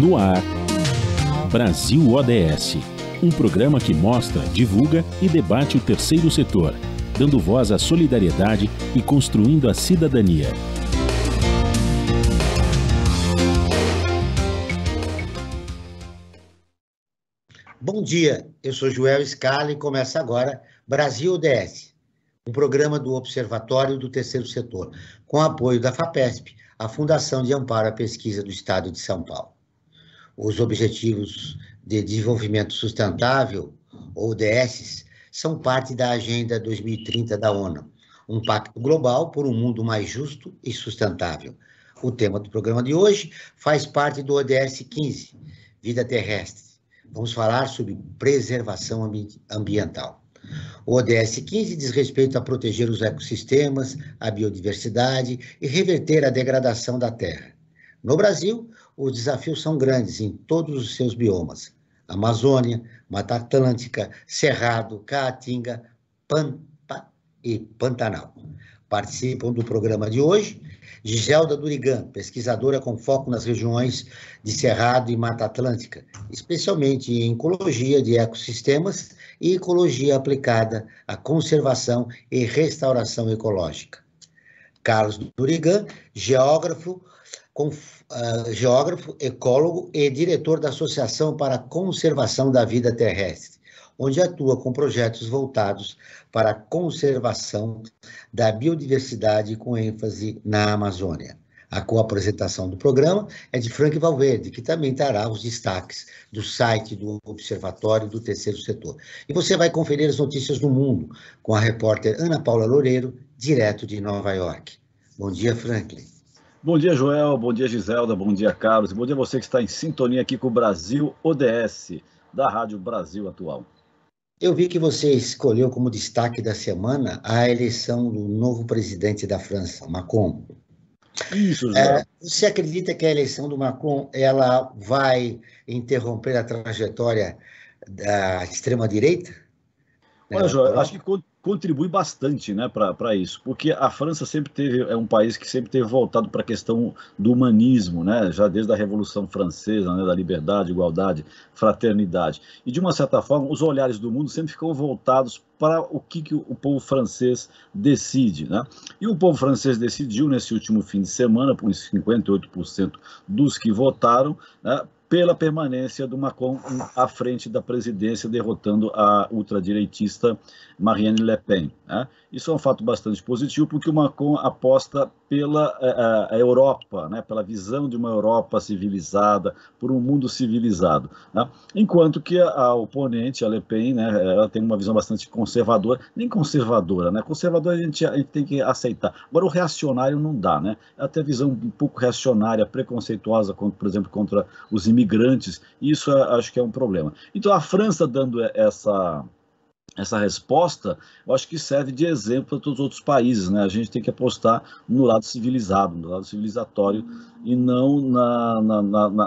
No ar, Brasil ODS, um programa que mostra, divulga e debate o terceiro setor, dando voz à solidariedade e construindo a cidadania. Bom dia, eu sou Joel Scala e começa agora Brasil ODS, um programa do Observatório do Terceiro Setor, com apoio da FAPESP, a Fundação de Amparo à Pesquisa do Estado de São Paulo. Os Objetivos de Desenvolvimento Sustentável, ou ODSs, são parte da Agenda 2030 da ONU, um pacto global por um mundo mais justo e sustentável. O tema do programa de hoje faz parte do ODS 15, Vida Terrestre. Vamos falar sobre preservação ambiental. O ODS 15 diz respeito a proteger os ecossistemas, a biodiversidade e reverter a degradação da terra. No Brasil, os desafios são grandes em todos os seus biomas: Amazônia, Mata Atlântica, Cerrado, Caatinga, Pampa e Pantanal. Participam do programa de hoje Giselda Durigan, pesquisadora com foco nas regiões de Cerrado e Mata Atlântica, especialmente em ecologia de ecossistemas e ecologia aplicada à conservação e restauração ecológica. Carlos Durigan, geógrafo, ecólogo e diretor da Associação para a Conservação da Vida Terrestre, onde atua com projetos voltados para a conservação da biodiversidade com ênfase na Amazônia. A co-apresentação do programa é de Frank Valverde, que também trará os destaques do site do Observatório do Terceiro Setor. E você vai conferir as notícias do mundo com a repórter Ana Paula Loureiro, direto de Nova York. Bom dia, Franklin. Bom dia, Joel. Bom dia, Giselda. Bom dia, Carlos. E bom dia a você que está em sintonia aqui com o Brasil ODS, da Rádio Brasil Atual. Eu vi que você escolheu como destaque da semana a eleição do novo presidente da França, Macron. Isso, Joel. Você acredita que a eleição do Macron ela vai interromper a trajetória da extrema-direita? Olha, Joel, acho que contribui bastante, né, para isso, porque a França sempre é um país que sempre teve voltado para a questão do humanismo, né, já desde a Revolução Francesa, né, da liberdade, igualdade, fraternidade. E, de uma certa forma, os olhares do mundo sempre ficam voltados para o que o povo francês decide, né? E o povo francês decidiu, nesse último fim de semana, por 58% dos que votaram, né, pela permanência do Macron à frente da presidência, derrotando a ultradireitista Marine Le Pen, né? Isso é um fato bastante positivo, porque o Macron aposta pela a Europa, né? Pela visão de uma Europa civilizada, por um mundo civilizado, né? Enquanto que a oponente, a Le Pen, né, ela tem uma visão bastante conservadora, nem conservadora, né? Conservadora a gente tem que aceitar. Agora, o reacionário não dá, né? Ela tem a visão um pouco reacionária, preconceituosa, por exemplo, contra os imigrantes, e isso acho que é um problema. Então, a França dando essa resposta, eu acho que serve de exemplo para todos os outros países, né? A gente tem que apostar no lado civilizado, no lado civilizatório, e não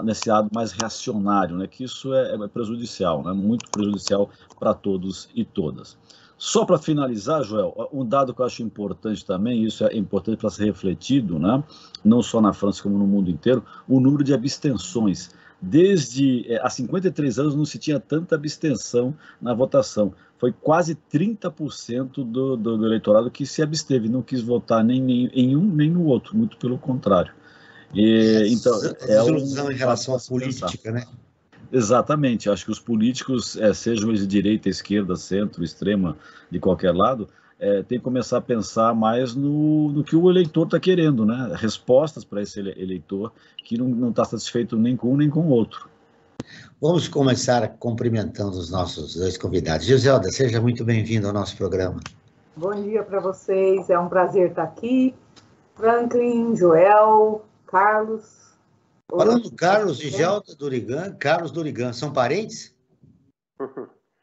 nesse lado mais reacionário, né? Que isso é prejudicial, né? Muito prejudicial para todos e todas. Só para finalizar, Joel, um dado que eu acho importante também, isso é importante para ser refletido, né? Não só na França como no mundo inteiro, o número de abstenções. Desde há 53 anos não se tinha tanta abstenção na votação. Foi quase 30% do eleitorado que se absteve, não quis votar nem em um nem no outro, muito pelo contrário. Então, desilusão em relação à política, né? Exatamente, acho que os políticos, sejam eles de direita, esquerda, centro, extrema, de qualquer lado, tem que começar a pensar mais no que o eleitor está querendo, né? Respostas para esse eleitor que não está satisfeito nem com um nem com o outro. Vamos começar cumprimentando os nossos dois convidados. Giselda, seja muito bem-vindo ao nosso programa. Bom dia para vocês, é um prazer estar aqui. Franklin, Joel, Carlos. Falando Carlos, Giselda Durigan, Carlos Durigan, são parentes?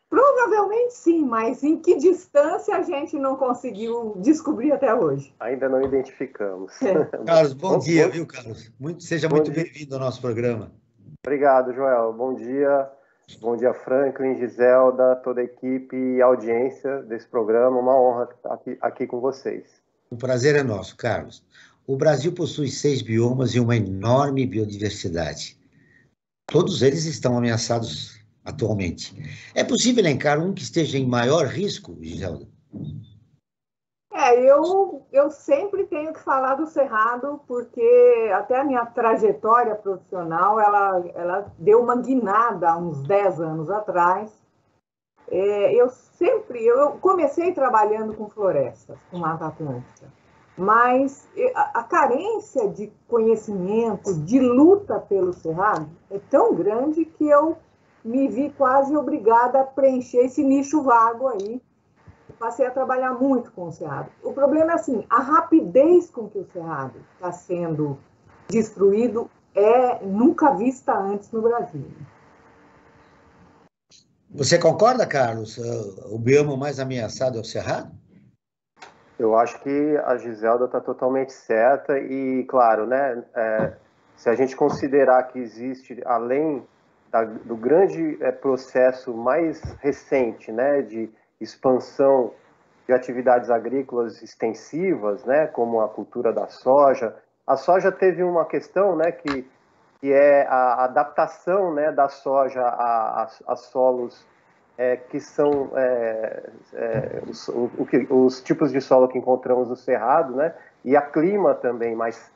Provavelmente sim, mas em que distância a gente não conseguiu descobrir até hoje. Ainda não identificamos. Carlos, bom dia, viu, Carlos? Seja muito bem-vindo ao nosso programa. Obrigado, Joel. Bom dia, Franklin, Giselda, toda a equipe e audiência desse programa. Uma honra estar aqui com vocês. O prazer é nosso, Carlos. O Brasil possui 6 biomas e uma enorme biodiversidade. Todos eles estão ameaçados atualmente. É possível elencar um que esteja em maior risco, Giselda? Eu sempre tenho que falar do Cerrado, porque até a minha trajetória profissional, ela deu uma guinada há uns 10 anos atrás. Eu comecei trabalhando com florestas, com Mata Atlântica, mas a carência de conhecimento, de luta pelo Cerrado, é tão grande que eu me vi quase obrigada a preencher esse nicho vago aí. Passei a trabalhar muito com o Cerrado. O problema é assim, a rapidez com que o Cerrado está sendo destruído é nunca vista antes no Brasil. Você concorda, Carlos? O bioma mais ameaçado é o Cerrado? Eu acho que a Giselda está totalmente certa e, claro, né, se a gente considerar que existe, além do grande processo mais recente, né, de expansão de atividades agrícolas extensivas, né, como a cultura da soja. A soja teve uma questão, né, que é a adaptação, né, da soja a solos que são os tipos de solo que encontramos no Cerrado, né, e a clima também, mas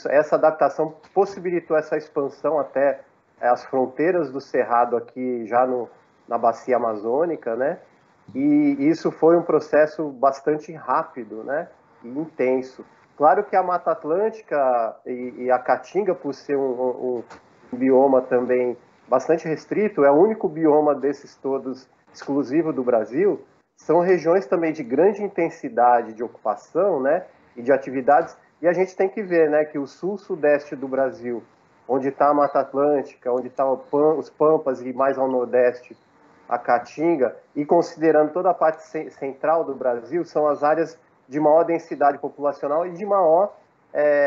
essa adaptação possibilitou essa expansão até as fronteiras do Cerrado aqui já na bacia amazônica, né? E isso foi um processo bastante rápido, né? E intenso. Claro que a Mata Atlântica e a Caatinga, por ser um bioma também bastante restrito, é o único bioma desses todos exclusivo do Brasil, são regiões também de grande intensidade de ocupação, né? E de atividades. E a gente tem que ver, né, que o sul-sudeste do Brasil, onde está a Mata Atlântica, onde estão os Pampas e mais ao nordeste a Caatinga, e considerando toda a parte central do Brasil, são as áreas de maior densidade populacional e de maior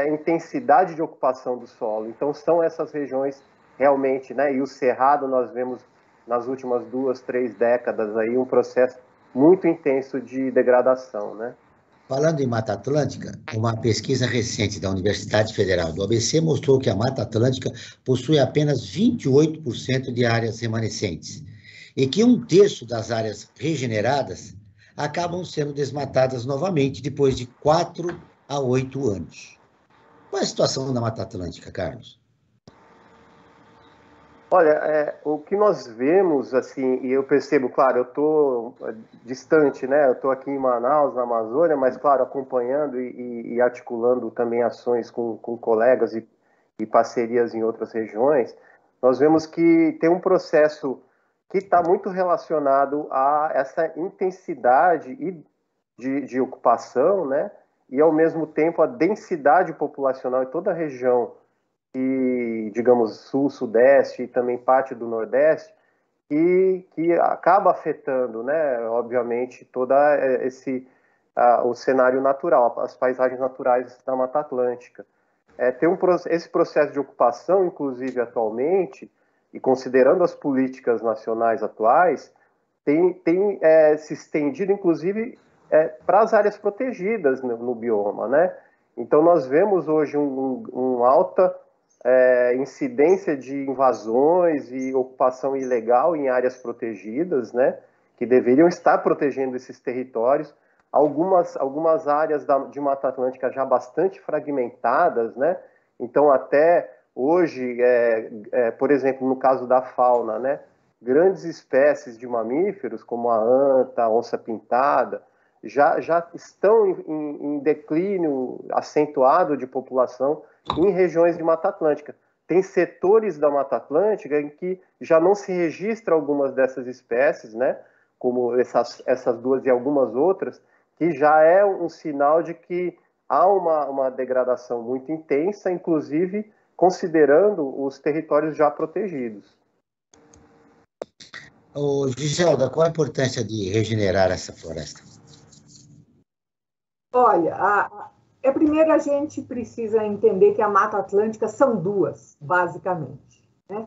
intensidade de ocupação do solo. Então, são essas regiões realmente, né? E o Cerrado, nós vemos nas últimas 2, 3 décadas aí um processo muito intenso de degradação, né? Falando em Mata Atlântica, uma pesquisa recente da Universidade Federal do ABC mostrou que a Mata Atlântica possui apenas 28% de áreas remanescentes e que 1/3 das áreas regeneradas acabam sendo desmatadas novamente depois de 4 a 8 anos. Qual é a situação da Mata Atlântica, Carlos? Olha, o que nós vemos, assim, e eu percebo, claro, eu estou distante, né? Eu estou aqui em Manaus, na Amazônia, mas, claro, acompanhando e articulando também ações com colegas e parcerias em outras regiões, nós vemos que tem um processo que está muito relacionado a essa intensidade de ocupação, né? E, ao mesmo tempo, a densidade populacional em toda a região e, digamos, sul, sudeste e também parte do nordeste, que acaba afetando, né, obviamente, todo o cenário natural, as paisagens naturais da Mata Atlântica. Esse processo de ocupação, inclusive atualmente, e considerando as políticas nacionais atuais, tem se estendido, inclusive, para as áreas protegidas no bioma, né? Então, nós vemos hoje alta incidência de invasões e ocupação ilegal em áreas protegidas, né, que deveriam estar protegendo esses territórios. Algumas áreas de Mata Atlântica já bastante fragmentadas, né, então até hoje, por exemplo, no caso da fauna, né, grandes espécies de mamíferos, como a anta, a onça-pintada, já estão em declínio acentuado de população em regiões de Mata Atlântica. Tem setores da Mata Atlântica em que já não se registra algumas dessas espécies, né, como essas duas e algumas outras, que já é um sinal de que há uma degradação muito intensa, inclusive considerando os territórios já protegidos. Giselda, qual a importância de regenerar essa floresta? Olha, primeiro a gente precisa entender que a Mata Atlântica são duas, basicamente, né?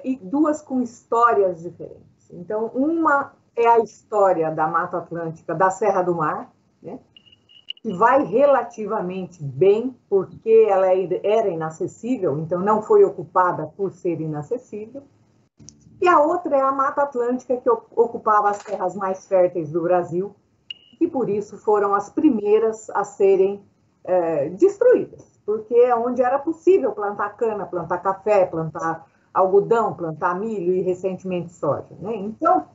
E duas com histórias diferentes. Então, uma é a história da Mata Atlântica da Serra do Mar, né? que vai relativamente bem, porque ela era inacessível, então não foi ocupada por ser inacessível. E a outra é a Mata Atlântica, que ocupava as terras mais férteis do Brasil, e por isso foram as primeiras a serem destruídas, porque é onde era possível plantar cana, plantar café, plantar algodão, plantar milho e, recentemente, soja, né? Então,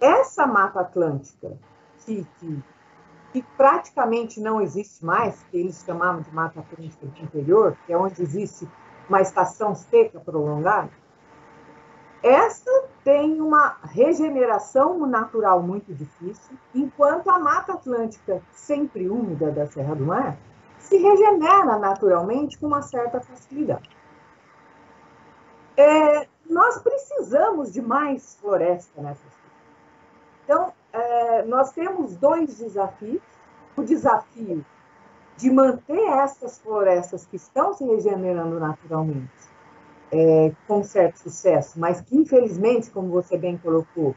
essa Mata Atlântica, que praticamente não existe mais, que eles chamavam de Mata Atlântica do interior, que é onde existe uma estação seca prolongada, essa tem uma regeneração natural muito difícil, enquanto a Mata Atlântica, sempre úmida da Serra do Mar, se regenera naturalmente com uma certa facilidade. Nós precisamos de mais floresta nessa cidade. Então, nós temos dois desafios. O desafio de manter essas florestas que estão se regenerando naturalmente, com certo sucesso, mas que, infelizmente, como você bem colocou,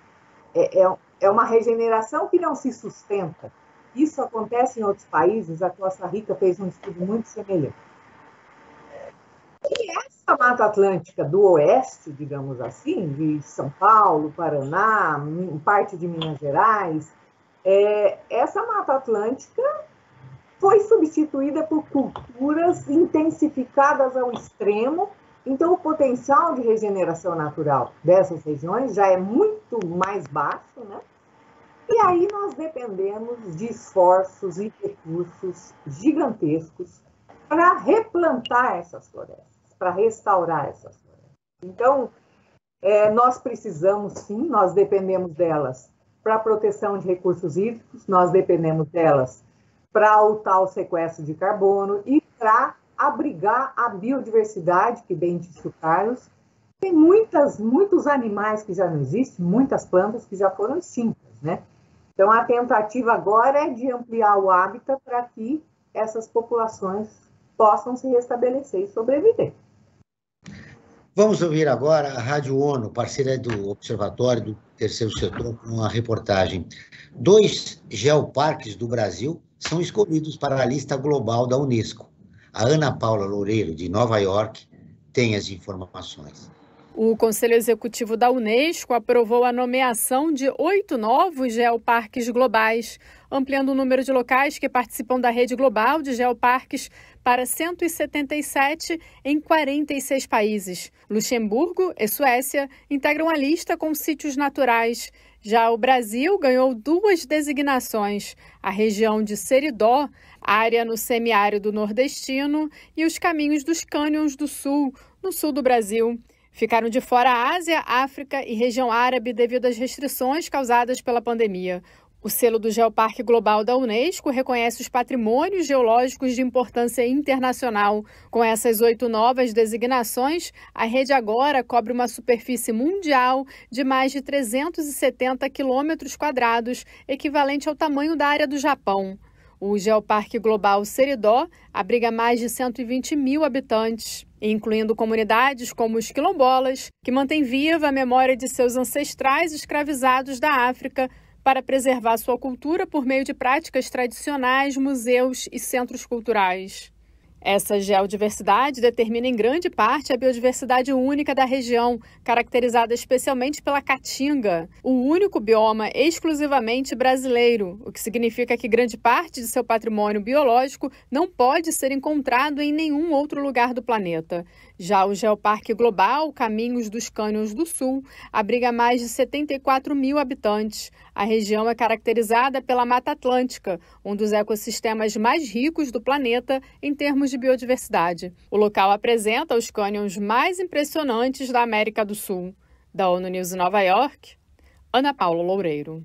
é uma regeneração que não se sustenta. Isso acontece em outros países, a Costa Rica fez um estudo muito semelhante. E essa Mata Atlântica do oeste, digamos assim, de São Paulo, Paraná, parte de Minas Gerais, essa Mata Atlântica foi substituída por culturas intensificadas ao extremo. Então, o potencial de regeneração natural dessas regiões já é muito mais baixo, né? E aí nós dependemos de esforços e recursos gigantescos para replantar essas florestas, para restaurar essas florestas. Então, nós precisamos, sim, nós dependemos delas para a proteção de recursos hídricos, nós dependemos delas para o tal sequestro de carbono e para abrigar a biodiversidade, que bem disse o Carlos. Tem muitos animais que já não existem, muitas plantas que já foram extintas, né? Então, a tentativa agora é de ampliar o hábitat para que essas populações possam se restabelecer e sobreviver. Vamos ouvir agora a Rádio ONU, parceira do Observatório do Terceiro Setor, com uma reportagem. 2 geoparques do Brasil são escolhidos para a lista global da Unesco. A Ana Paula Loureiro, de Nova York, tem as informações. O Conselho Executivo da Unesco aprovou a nomeação de 8 novos geoparques globais, ampliando o número de locais que participam da rede global de geoparques para 177 em 46 países. Luxemburgo e Suécia integram a lista com sítios naturais. Já o Brasil ganhou 2 designações, a região de Seridó, área no semiárido nordestino, e os caminhos dos cânions do sul, no sul do Brasil. Ficaram de fora a Ásia, África e região árabe devido às restrições causadas pela pandemia. O selo do Geoparque Global da Unesco reconhece os patrimônios geológicos de importância internacional. Com essas 8 novas designações, a rede agora cobre uma superfície mundial de mais de 370 quilômetros quadrados, equivalente ao tamanho da área do Japão. O Geoparque Global Seridó abriga mais de 120 mil habitantes, incluindo comunidades como os quilombolas, que mantêm viva a memória de seus ancestrais escravizados da África para preservar sua cultura por meio de práticas tradicionais, museus e centros culturais. Essa geodiversidade determina em grande parte a biodiversidade única da região, caracterizada especialmente pela caatinga, o único bioma exclusivamente brasileiro, o que significa que grande parte de seu patrimônio biológico não pode ser encontrado em nenhum outro lugar do planeta. Já o Geoparque Global Caminhos dos Cânions do Sul abriga mais de 74 mil habitantes. A região é caracterizada pela Mata Atlântica, um dos ecossistemas mais ricos do planeta em termos de biodiversidade. O local apresenta os cânions mais impressionantes da América do Sul. Da ONU News em Nova York, Ana Paula Loureiro.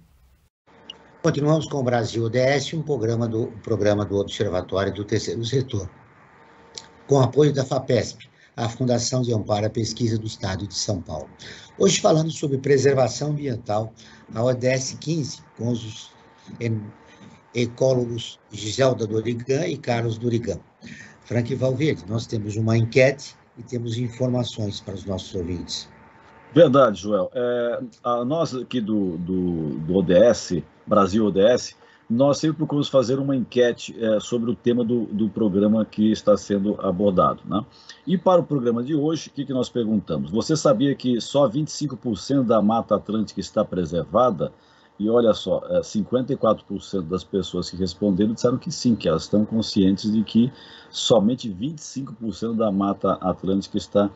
Continuamos com o Brasil ODS, um programa do Observatório do Terceiro Setor, com apoio da FAPESP, a Fundação de Amparo à Pesquisa do Estado de São Paulo. Hoje falando sobre preservação ambiental, a ODS 15, com os ecólogos Giselda Dorigan e Carlos Dorigan. Frank Valverde, nós temos uma enquete e temos informações para os nossos ouvintes. Verdade, Joel. Nós aqui do ODS, Brasil ODS, nós sempre procuramos fazer uma enquete sobre o tema do programa que está sendo abordado, né? E para o programa de hoje, o que nós perguntamos? Você sabia que só 25% da Mata Atlântica está preservada? E olha só, 54% das pessoas que responderam disseram que sim, que elas estão conscientes de que somente 25% da Mata Atlântica está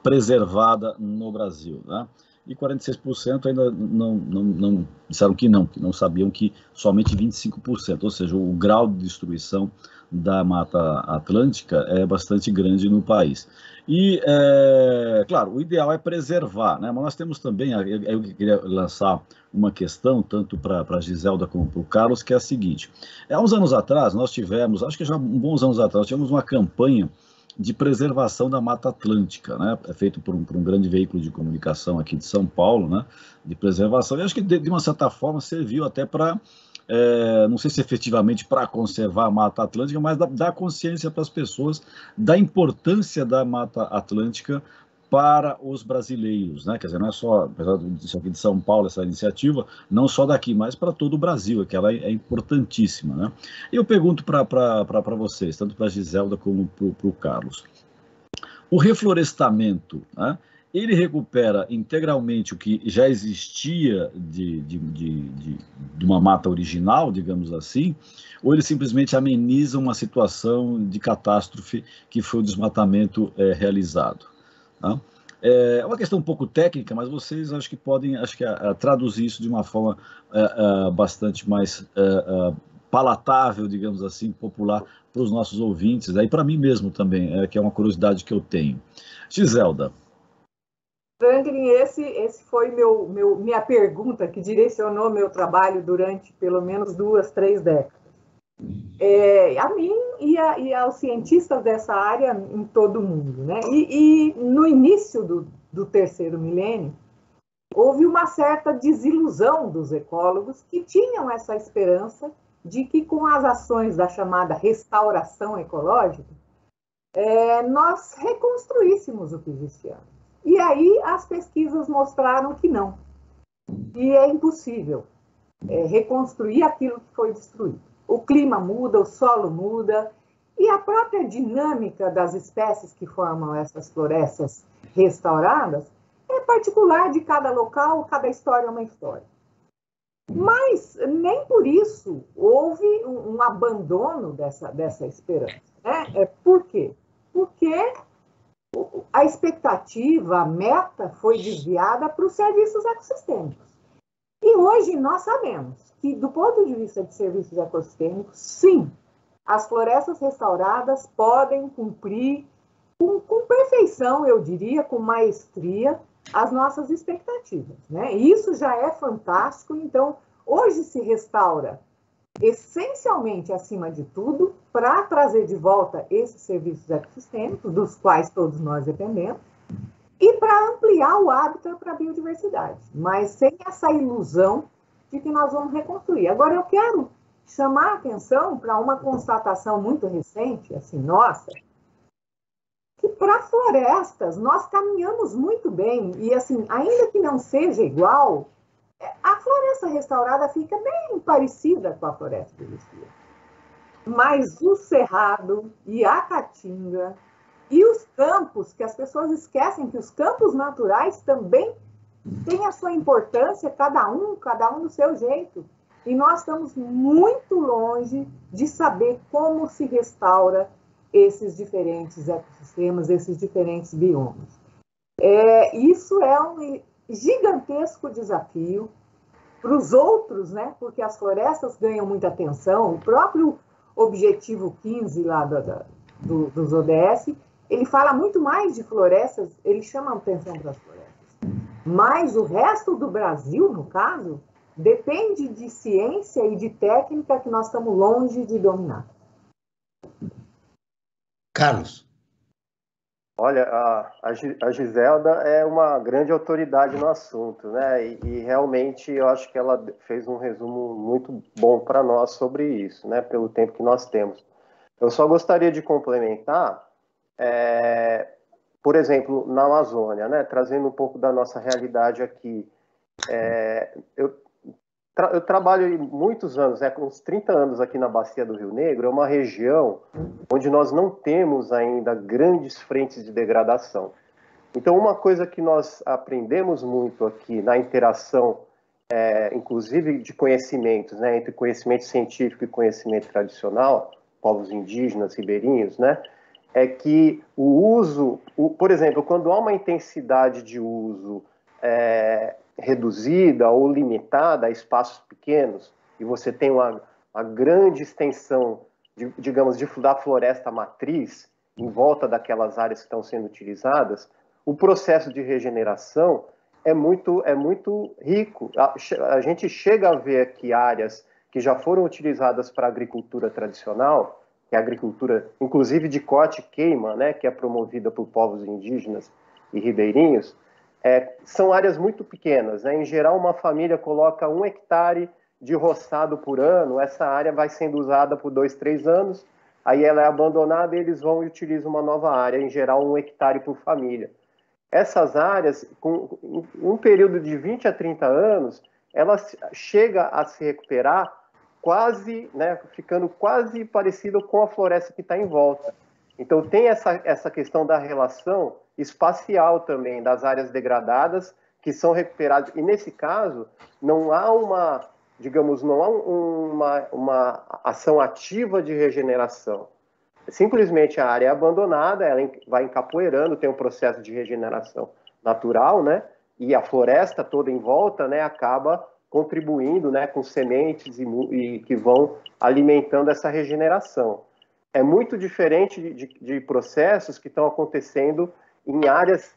preservada no Brasil, né? E 46% ainda não disseram que não sabiam que somente 25%, ou seja, o grau de destruição da Mata Atlântica é bastante grande no país. E, claro, o ideal é preservar, né? Mas nós temos também, eu queria lançar uma questão, tanto para a Giselda como para o Carlos, que é a seguinte. Há uns anos atrás, nós tivemos, acho que já bons anos atrás, tivemos uma campanha de preservação da Mata Atlântica, né? É feito por um grande veículo de comunicação aqui de São Paulo, né? De preservação. E acho que, de uma certa forma, serviu até para, não sei se efetivamente para conservar a Mata Atlântica, mas dar consciência para as pessoas da importância da Mata Atlântica para os brasileiros, né? Quer dizer, não é só, apesar disso aqui de São Paulo, essa iniciativa, não só daqui, mas para todo o Brasil, que ela é importantíssima, né? Eu pergunto para vocês, tanto para a Giselda como para o Carlos, o reflorestamento, né? Ele recupera integralmente o que já existia de uma mata original, digamos assim, ou ele simplesmente ameniza uma situação de catástrofe que foi o desmatamento realizado? Tá? É uma questão um pouco técnica, mas vocês acho que podem traduzir isso de uma forma bastante mais palatável, digamos assim, popular para os nossos ouvintes, e para mim mesmo também, que é uma curiosidade que eu tenho. Giselda. Franklin, esse foi minha pergunta que direcionou meu trabalho durante pelo menos 2, 3 décadas. A mim e aos cientistas dessa área em todo o mundo, né? E no início do terceiro milênio, houve uma certa desilusão dos ecólogos que tinham essa esperança de que, com as ações da chamada restauração ecológica, nós reconstruíssemos o que existia. E aí as pesquisas mostraram que não, que é impossível reconstruir aquilo que foi destruído. O clima muda, o solo muda, e a própria dinâmica das espécies que formam essas florestas restauradas é particular de cada local, cada história é uma história. Mas nem por isso houve um abandono dessa esperança, né? Por quê? Porque a expectativa, a meta foi desviada para os serviços ecossistêmicos. E hoje nós sabemos que, do ponto de vista de serviços ecossistêmicos, sim, as florestas restauradas podem cumprir com perfeição, eu diria, com maestria, as nossas expectativas, né? Isso já é fantástico. Então, hoje se restaura essencialmente, acima de tudo, para trazer de volta esses serviços ecossistêmicos, dos quais todos nós dependemos, e para ampliar o hábitat para a biodiversidade, mas sem essa ilusão de que nós vamos reconstruir. Agora, eu quero chamar a atenção para uma constatação muito recente, assim, nossa, que para florestas nós caminhamos muito bem, e assim, ainda que não seja igual, a floresta restaurada fica bem parecida com a floresta que existia. Mas o cerrado e a caatinga e os campos, que as pessoas esquecem que os campos naturais também têm a sua importância, cada um do seu jeito. E nós estamos muito longe de saber como se restaura esses diferentes ecossistemas, esses diferentes biomas. Isso é um gigantesco desafio para os outros, né? Porque as florestas ganham muita atenção. O próprio objetivo 15 lá dos ODS, ele fala muito mais de florestas, ele chama atenção para as florestas. Mas o resto do Brasil, no caso, depende de ciência e de técnica que nós estamos longe de dominar. Carlos. Olha, a Giselda é uma grande autoridade no assunto, né? E realmente eu acho que ela fez um resumo muito bom para nós sobre isso, né? Pelo tempo que nós temos. Eu só gostaria de complementar, por exemplo, na Amazônia, né? Trazendo um pouco da nossa realidade aqui. Eu trabalho muitos anos, com uns 30 anos aqui na Bacia do Rio Negro, é uma região onde nós não temos ainda grandes frentes de degradação. Então, uma coisa que nós aprendemos muito aqui na interação, inclusive de conhecimentos, né, entre conhecimento científico e conhecimento tradicional, povos indígenas, ribeirinhos, né, é que o uso, por exemplo, quando há uma intensidade de uso reduzida ou limitada a espaços pequenos, e você tem uma grande extensão, digamos, da floresta matriz, em volta daquelas áreas que estão sendo utilizadas, o processo de regeneração é muito rico. A gente chega a ver aqui áreas que já foram utilizadas para a agricultura tradicional, que é a agricultura, inclusive de corte e queima, né, que é promovida por povos indígenas e ribeirinhos, são áreas muito pequenas, né? Em geral, uma família coloca 1 hectare de roçado por ano, essa área vai sendo usada por 2, 3 anos, aí ela é abandonada e eles vão e utilizam uma nova área, em geral 1 hectare por família. Essas áreas, com um período de 20 a 30 anos, ela chega a se recuperar quase, né, ficando quase parecido com a floresta que está em volta. Então tem essa questão da relação espacial também, das áreas degradadas que são recuperadas. E nesse caso, não há uma ação ativa de regeneração. Simplesmente a área é abandonada, ela vai encapoeirando, tem um processo de regeneração natural, né? E a floresta toda em volta, né, acaba contribuindo, né, com sementes e que vão alimentando essa regeneração. É muito diferente de processos que estão acontecendo em áreas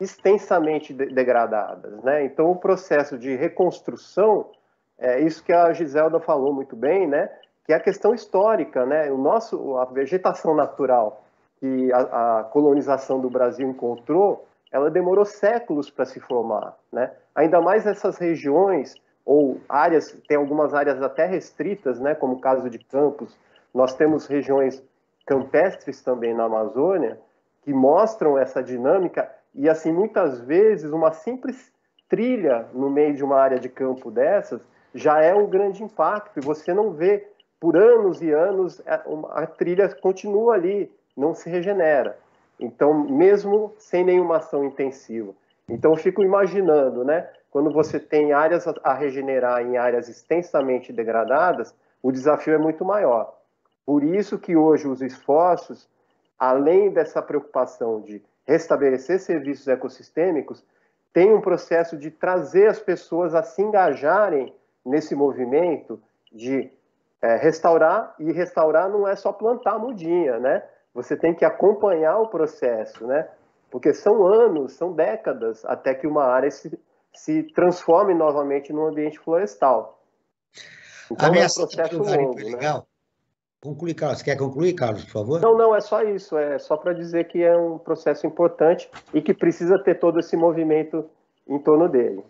extensamente degradadas, né? Então, o processo de reconstrução, isso que a Giselda falou muito bem, né? Que é a questão histórica, né? A vegetação natural que a colonização do Brasil encontrou, ela demorou séculos para se formar, né? Ainda mais nessas regiões ou áreas, tem algumas áreas até restritas, né? Como o caso de Campos, nós temos regiões campestres também na Amazônia que mostram essa dinâmica e, assim, muitas vezes uma simples trilha no meio de uma área de campo dessas já é um grande impacto e você não vê por anos e anos a trilha continua ali, não se regenera. Então, mesmo sem nenhuma ação intensiva. Então, eu fico imaginando, né? Quando você tem áreas a regenerar em áreas extensamente degradadas, o desafio é muito maior. Por isso que hoje os esforços, além dessa preocupação de restabelecer serviços ecossistêmicos, tem um processo de trazer as pessoas a se engajarem nesse movimento de restaurar, e restaurar não é só plantar a mudinha, né? Você tem que acompanhar o processo, né? Porque são anos, são décadas, até que uma área se transforme novamente num ambiente florestal. Então, é um processo longo, né? Legal. Conclui, Carlos. Quer concluir, Carlos, por favor? Não, é só isso. É só para dizer que é um processo importante e que precisa ter todo esse movimento em torno dele.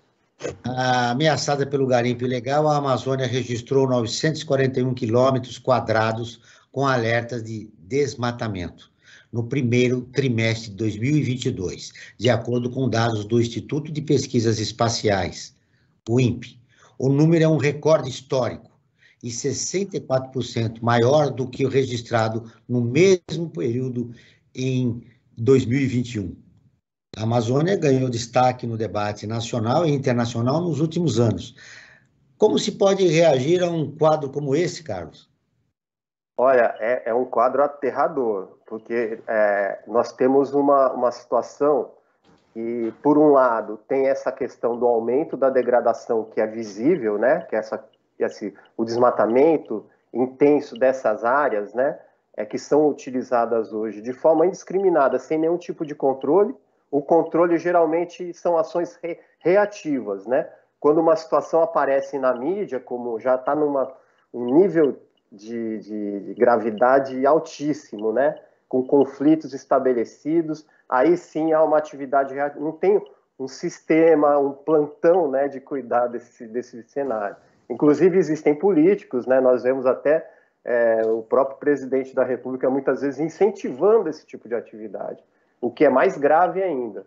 Ameaçada pelo garimpo ilegal, a Amazônia registrou 941 quilômetros quadrados com alertas de desmatamento no primeiro trimestre de 2022, de acordo com dados do Instituto de Pesquisas Espaciais, o INPE. O número é um recorde histórico e 64% maior do que o registrado no mesmo período em 2021. A Amazônia ganhou destaque no debate nacional e internacional nos últimos anos. Como se pode reagir a um quadro como esse, Carlos? Olha, é um quadro aterrador, porque nós temos uma situação que, por um lado, tem essa questão do aumento da degradação que é visível, né? Que é o desmatamento intenso dessas áreas, né? Que são utilizadas hoje de forma indiscriminada, sem nenhum tipo de controle. O controle geralmente são ações reativas, né? Quando uma situação aparece na mídia, como já está um nível de gravidade altíssimo, né? Com conflitos estabelecidos, aí sim há uma atividade reativa. Não tem um sistema, um plantão, né, de cuidar desse cenário. Inclusive existem políticos, né? Nós vemos até o próprio presidente da República muitas vezes incentivando esse tipo de atividade, o que é mais grave ainda.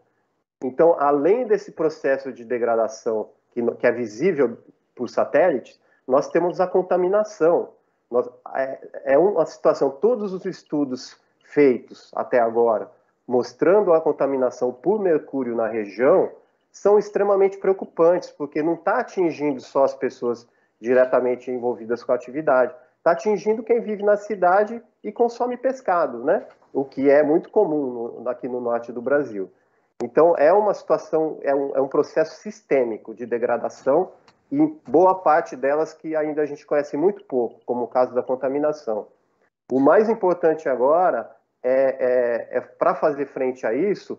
Então, além desse processo de degradação que é visível por satélites, nós temos a contaminação. É uma situação, todos os estudos feitos até agora, mostrando a contaminação por mercúrio na região, são extremamente preocupantes, porque não está atingindo só as pessoas diretamente envolvidas com a atividade, está atingindo quem vive na cidade e consome pescado, né? O que é muito comum aqui no norte do Brasil. Então, é uma situação, é um processo sistêmico de degradação, e boa parte delas que ainda a gente conhece muito pouco, como o caso da contaminação. O mais importante agora para fazer frente a isso,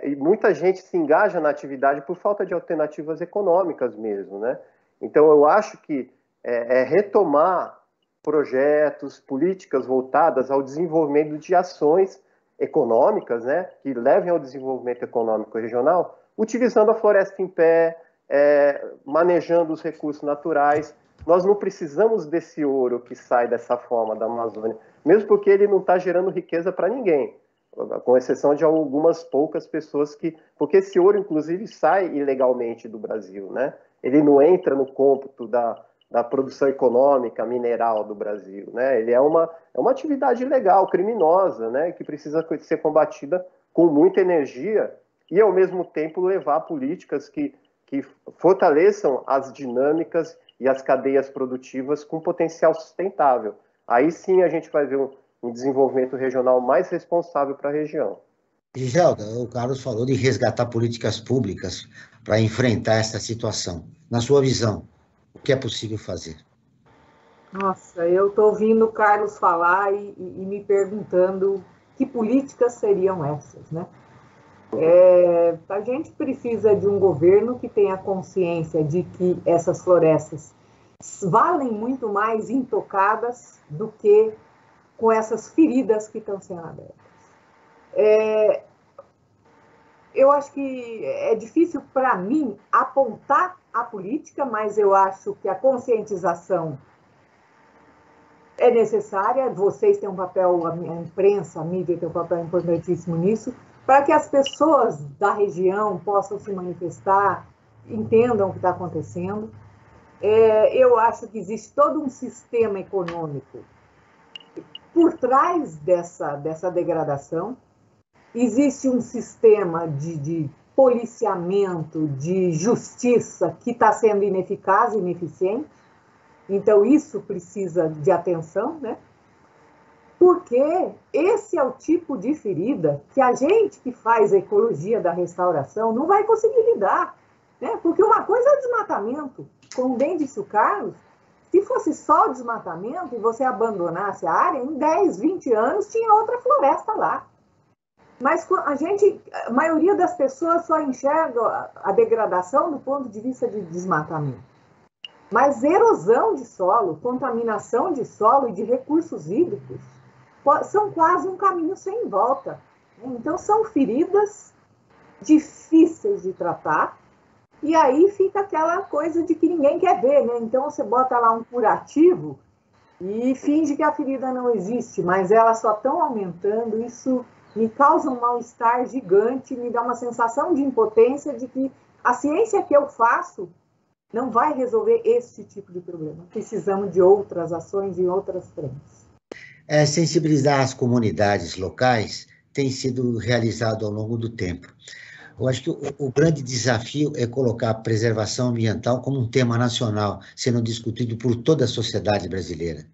e muita gente se engaja na atividade por falta de alternativas econômicas mesmo, né? Então, eu acho que retomar projetos, políticas voltadas ao desenvolvimento de ações econômicas, né, que levem ao desenvolvimento econômico regional, utilizando a floresta em pé, manejando os recursos naturais. Nós não precisamos desse ouro que sai dessa forma da Amazônia, mesmo porque ele não está gerando riqueza para ninguém, com exceção de algumas poucas pessoas porque esse ouro, inclusive, sai ilegalmente do Brasil, né? Ele não entra no cômputo da produção econômica mineral do Brasil, né? Ele é uma atividade ilegal, criminosa, né? Que precisa ser combatida com muita energia e, ao mesmo tempo, levar políticas que fortaleçam as dinâmicas e as cadeias produtivas com potencial sustentável. Aí sim a gente vai ver um desenvolvimento regional mais responsável para a região. Giselda, o Carlos falou de resgatar políticas públicas para enfrentar essa situação. Na sua visão, o que é possível fazer? Nossa, eu estou ouvindo o Carlos falar e me perguntando que políticas seriam essas, né? A gente precisa de um governo que tenha consciência de que essas florestas valem muito mais intocadas do que com essas feridas que estão sendo abertas. Eu acho que é difícil para mim apontar a política, mas eu acho que a conscientização é necessária. Vocês têm um papel, a imprensa, a mídia tem um papel importantíssimo nisso, para que as pessoas da região possam se manifestar, entendam o que está acontecendo. Eu acho que existe todo um sistema econômico por trás dessa degradação. Existe um sistema de policiamento, de justiça que está sendo ineficaz e ineficiente. Então, isso precisa de atenção, né? Porque esse é o tipo de ferida que a gente que faz a ecologia da restauração não vai conseguir lidar, né? Porque uma coisa é o desmatamento, como bem disse o Carlos, se fosse só o desmatamento e você abandonasse a área, em 10, 20 anos tinha outra floresta lá. Mas a maioria das pessoas só enxerga a degradação do ponto de vista de desmatamento. Mas erosão de solo, contaminação de solo e de recursos hídricos são quase um caminho sem volta. Então, são feridas difíceis de tratar, e aí fica aquela coisa de que ninguém quer ver, né? Então, você bota lá um curativo e finge que a ferida não existe, mas elas só estão aumentando. Isso me causa um mal-estar gigante, me dá uma sensação de impotência de que a ciência que eu faço não vai resolver esse tipo de problema. Precisamos de outras ações em outras frentes. Sensibilizar as comunidades locais tem sido realizado ao longo do tempo. Eu acho que o grande desafio é colocar a preservação ambiental como um tema nacional, sendo discutido por toda a sociedade brasileira.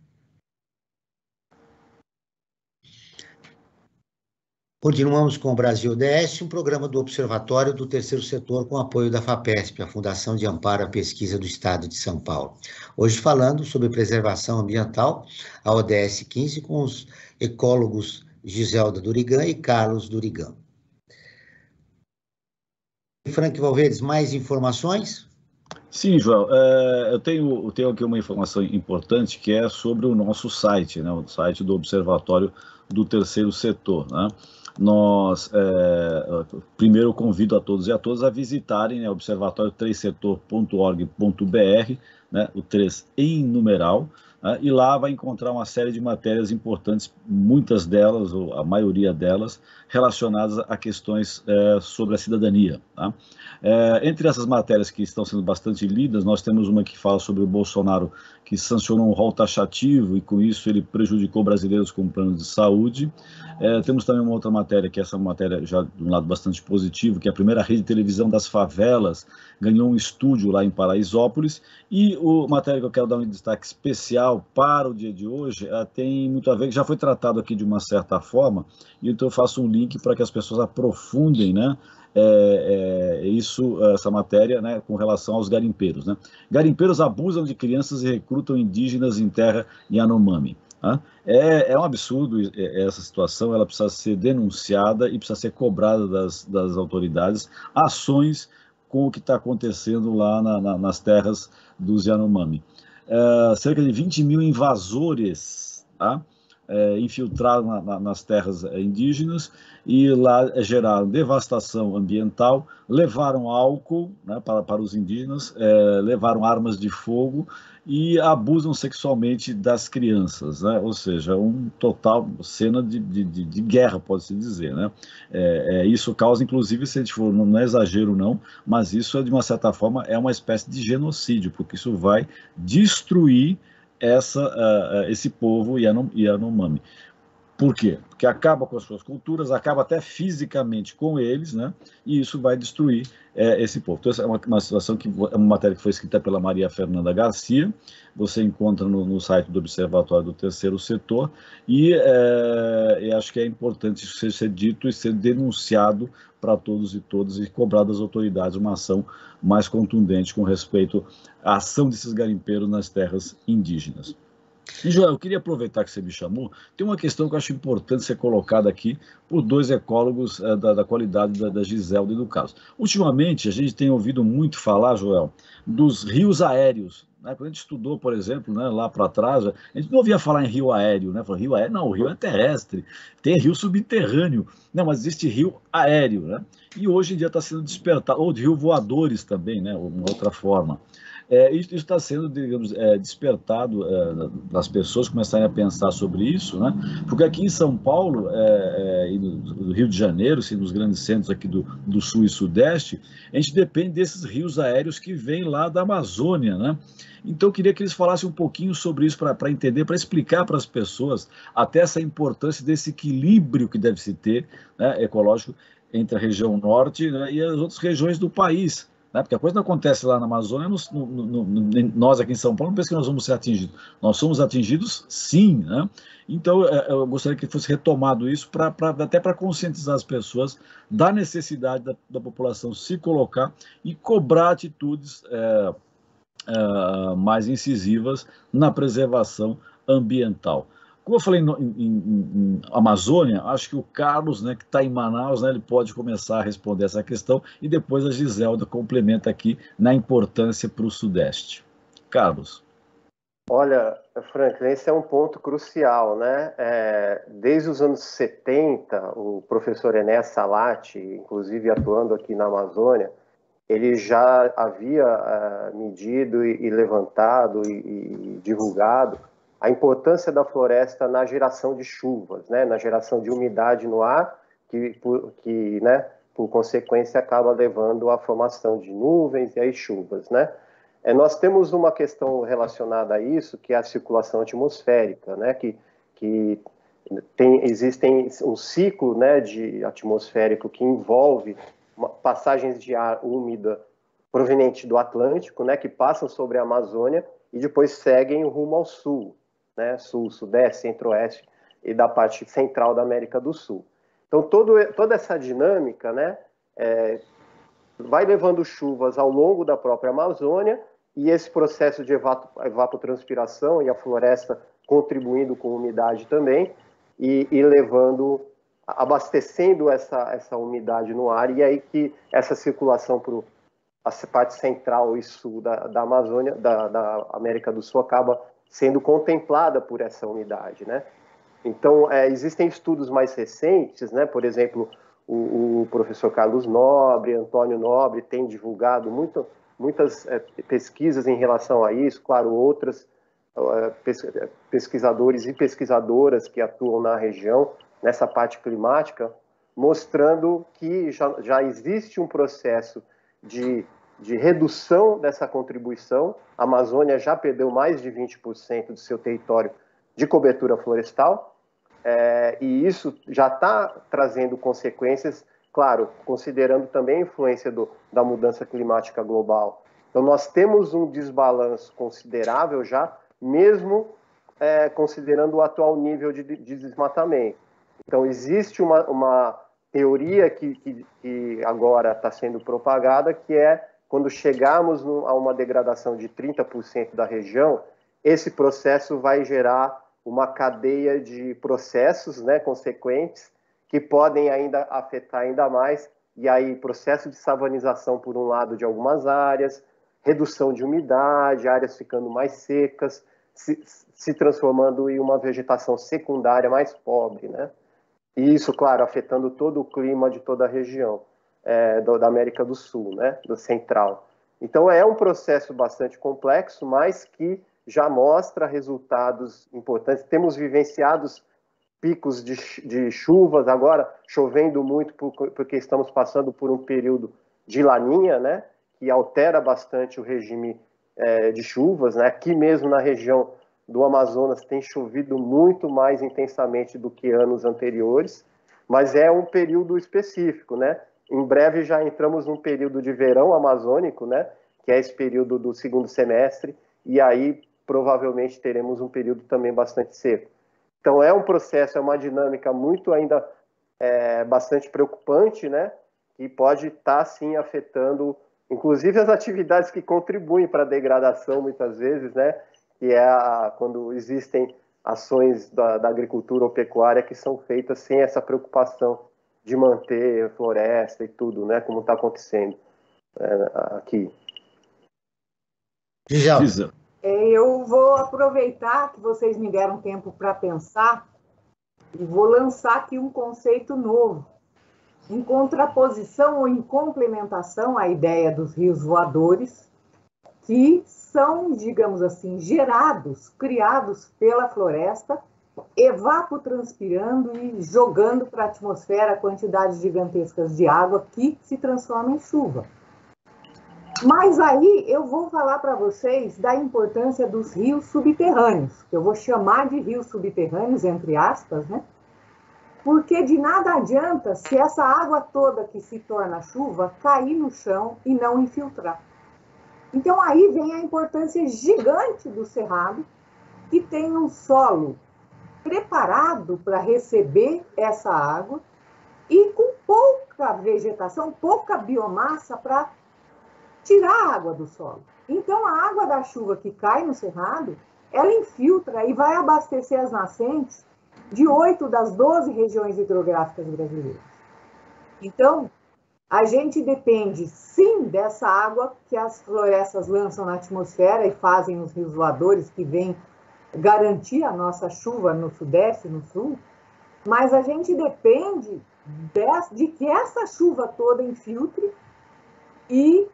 Continuamos com o Brasil ODS, um programa do Observatório do Terceiro Setor com apoio da FAPESP, a Fundação de Amparo à Pesquisa do Estado de São Paulo. Hoje falando sobre preservação ambiental, a ODS 15, com os ecólogos Giselda Durigan e Carlos Durigan. Frank Valverdes, mais informações? Sim, Joel. Eu tenho aqui uma informação importante que é sobre o nosso site, né, o site do Observatório do Terceiro Setor, né? Primeiro eu convido a todos e a todas a visitarem, né, observatório3setor.org.br, né, o 3 em numeral, E lá vai encontrar uma série de matérias importantes, muitas delas, ou a maioria delas, relacionadas a questões sobre a cidadania. Tá? Entre essas matérias que estão sendo bastante lidas, nós temos uma que fala sobre o Bolsonaro, que sancionou um rol taxativo e com isso ele prejudicou brasileiros com planos de saúde. Temos também uma outra matéria, que essa matéria já de um lado bastante positivo, que é a primeira rede de televisão das favelas ganhou um estúdio lá em Paraisópolis. E a matéria que eu quero dar um destaque especial para o dia de hoje tem muito a ver, que já foi tratado aqui de uma certa forma, e então eu faço um link para que as pessoas aprofundem, né, essa matéria, né, com relação aos garimpeiros. Né? Garimpeiros abusam de crianças e recrutam indígenas em terra Yanomami. Tá? É um absurdo essa situação, ela precisa ser denunciada e precisa ser cobrada das autoridades, ações com o que está acontecendo lá nas terras dos Yanomami. Cerca de 20 mil invasores, tá? Infiltraram nas terras indígenas e lá geraram devastação ambiental, levaram álcool, né, para os indígenas, levaram armas de fogo e abusam sexualmente das crianças, né? Ou seja, um total cena de guerra, pode-se dizer. Né? Isso causa, inclusive, se a gente for, não é exagero não, mas isso, de uma certa forma, é uma espécie de genocídio, porque isso vai destruir esse povo Yanomami. Por quê? Porque acaba com as suas culturas, acaba até fisicamente com eles, né? E isso vai destruir esse povo. Então, essa é uma situação que é uma matéria que foi escrita pela Maria Fernanda Garcia, você encontra no site do Observatório do Terceiro Setor, e acho que é importante isso ser dito e ser denunciado para todos e todas e cobrar das autoridades uma ação mais contundente com respeito à ação desses garimpeiros nas terras indígenas. E, Joel, eu queria aproveitar que você me chamou, tem uma questão que eu acho importante ser colocada aqui por dois ecólogos da qualidade da Giselda e do Carlos. Ultimamente, a gente tem ouvido muito falar, Joel, dos rios aéreos. Né? Quando a gente estudou, por exemplo, né, lá para trás, a gente não ouvia falar em rio aéreo, né? Falou, rio aéreo, não, o rio é terrestre, tem rio subterrâneo, não, mas existe rio aéreo, né? E hoje em dia está sendo despertado, ou de rio voadores também, né? Uma outra forma. Isso está sendo, digamos, despertado das pessoas começarem a pensar sobre isso, né? Porque aqui em São Paulo e no Rio de Janeiro, assim, nos grandes centros aqui do Sul e Sudeste, a gente depende desses rios aéreos que vêm lá da Amazônia, né? Então, eu queria que eles falassem um pouquinho sobre isso para entender, para explicar para as pessoas até essa importância desse equilíbrio que deve se ter, né, ecológico entre a região norte, né, e as outras regiões do país. Porque a coisa não acontece lá na Amazônia, nós aqui em São Paulo não pensamos que nós vamos ser atingidos. Nós somos atingidos, sim. Né? Então, eu gostaria que fosse retomado isso, até para conscientizar as pessoas da necessidade da população se colocar e cobrar atitudes mais incisivas na preservação ambiental. Como eu falei em Amazônia, acho que o Carlos, né, que está em Manaus, né, ele pode começar a responder essa questão e depois a Giselda complementa aqui na importância para o Sudeste. Carlos. Olha, Franklin, esse é um ponto crucial, né? Desde os anos 70, o professor Enéas Salati, inclusive atuando aqui na Amazônia, ele já havia medido e levantado e divulgado a importância da floresta na geração de chuvas, né, na geração de umidade no ar, que né, por consequência, acaba levando à formação de nuvens e aí chuvas. Né? Nós temos uma questão relacionada a isso, que é a circulação atmosférica, né, que existem um ciclo, né, de atmosférico que envolve passagens de ar úmida proveniente do Atlântico, né, que passam sobre a Amazônia e depois seguem rumo ao sul. Né, sul, sudeste, centro-oeste e da parte central da América do Sul. Então, toda essa dinâmica, né, vai levando chuvas ao longo da própria Amazônia e esse processo de evapotranspiração e a floresta contribuindo com umidade também e levando, abastecendo essa umidade no ar e aí que essa circulação para a parte central e sul da Amazônia, da América do Sul acaba sendo contemplada por essa umidade, né? Então, existem estudos mais recentes, né? Por exemplo, o professor Carlos Nobre, Antônio Nobre, tem divulgado muitas pesquisas em relação a isso, claro, outras pesquisadores e pesquisadoras que atuam na região, nessa parte climática, mostrando que já existe um processo de redução dessa contribuição. A Amazônia já perdeu mais de 20% do seu território de cobertura florestal, e isso já está trazendo consequências, claro, considerando também a influência da mudança climática global. Então, nós temos um desbalanço considerável já, mesmo considerando o atual nível de desmatamento. Então, existe uma teoria que agora está sendo propagada, que é quando chegarmos a uma degradação de 30% da região, esse processo vai gerar uma cadeia de processos, né, consequentes, que podem ainda afetar ainda mais, e aí processo de savanização, por um lado, de algumas áreas, redução de umidade, áreas ficando mais secas, se transformando em uma vegetação secundária mais pobre, né? E isso, claro, afetando todo o clima de toda a região da América do Sul, né, do Central. Então, é um processo bastante complexo, mas que já mostra resultados importantes. Temos vivenciado picos de chuvas, agora chovendo muito porque estamos passando por um período de laninha, né, que altera bastante o regime de chuvas, né? Aqui mesmo na região do Amazonas tem chovido muito mais intensamente do que anos anteriores, mas é um período específico, né? Em breve já entramos num período de verão amazônico, né? Que é esse período do segundo semestre, e aí provavelmente teremos um período também bastante seco. Então é um processo, é uma dinâmica muito ainda bastante preocupante, né? E pode estar, sim, afetando, inclusive, as atividades que contribuem para a degradação, muitas vezes, né? Que é quando existem ações da agricultura ou pecuária que são feitas sem essa preocupação de manter floresta e tudo, né? Como está acontecendo aqui. Gisa. Eu vou aproveitar que vocês me deram tempo para pensar e vou lançar aqui um conceito novo, em contraposição ou em complementação à ideia dos rios voadores, que são, digamos assim, criados pela floresta, evapotranspirando e jogando para a atmosfera quantidades gigantescas de água que se transforma em chuva. Mas aí eu vou falar para vocês da importância dos rios subterrâneos, que eu vou chamar de rios subterrâneos, entre aspas, né? Porque de nada adianta se essa água toda que se torna chuva cair no chão e não infiltrar. Então aí vem a importância gigante do cerrado, que tem um solo preparado para receber essa água e com pouca vegetação, pouca biomassa para tirar a água do solo. Então, a água da chuva que cai no cerrado, ela infiltra e vai abastecer as nascentes de 8 das 12 regiões hidrográficas brasileiras. Então, a gente depende, sim, dessa água que as florestas lançam na atmosfera e fazem os rios voadores que vêm garantir a nossa chuva no Sudeste e no Sul, mas a gente depende de que essa chuva toda infiltre e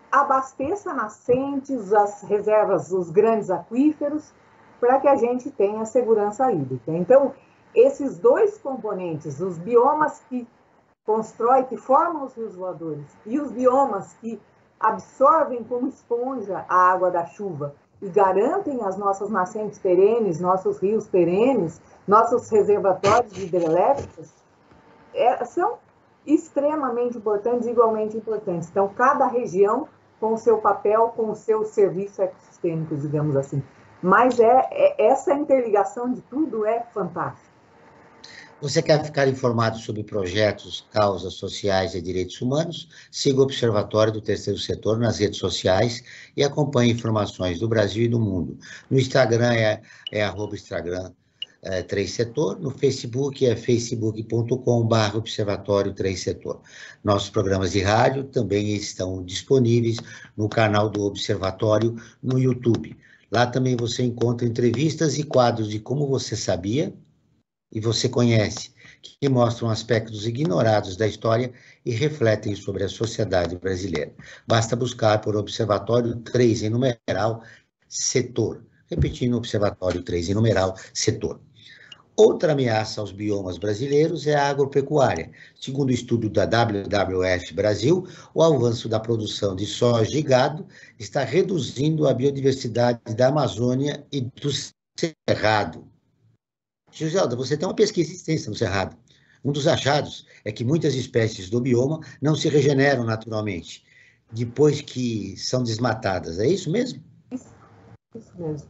abasteça nascentes, as reservas, os grandes aquíferos, para que a gente tenha segurança hídrica. Então, esses dois componentes, os biomas que constroem, que formam os rios voadores, e os biomas que absorvem como esponja a água da chuva e garantem as nossas nascentes perenes, nossos rios perenes, nossos reservatórios hidrelétricos, são extremamente importantes, igualmente importantes. Então, cada região com o seu papel, com o seu serviço ecossistêmico, digamos assim. Mas essa interligação de tudo é fantástica. Você quer ficar informado sobre projetos, causas sociais e direitos humanos? Siga o Observatório do Terceiro Setor nas redes sociais e acompanhe informações do Brasil e do mundo. No Instagram é @Instagram 3 Setor, no Facebook é facebook.com/Observatório 3 Setor. Nossos programas de rádio também estão disponíveis no canal do Observatório no YouTube. Lá também você encontra entrevistas e quadros de Como Você Sabia e Você Conhece, que mostram aspectos ignorados da história e refletem sobre a sociedade brasileira. Basta buscar por Observatório 3 em numeral Setor. repetindo o Observatório 3 em numeral, setor. Outra ameaça aos biomas brasileiros é a agropecuária. Segundo o estudo da WWF Brasil, o avanço da produção de soja e gado está reduzindo a biodiversidade da Amazônia e do Cerrado. Giselda, você tem uma pesquisa extensa no Cerrado. Um dos achados é que muitas espécies do bioma não se regeneram naturalmente, depois que são desmatadas. É isso mesmo? Isso mesmo.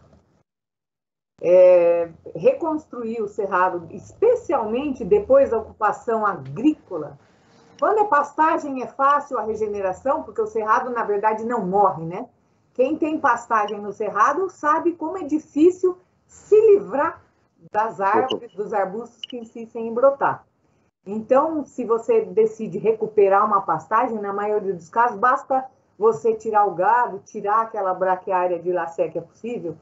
Reconstruir o Cerrado, especialmente depois da ocupação agrícola. Quando é pastagem é fácil a regeneração, porque o Cerrado, na verdade, não morre, né? Quem tem pastagem no Cerrado sabe como é difícil se livrar das árvores, dos arbustos que insistem em brotar. Então, se você decide recuperar uma pastagem, na maioria dos casos, basta você tirar o gado, tirar aquela braquiária de lacé que é possível.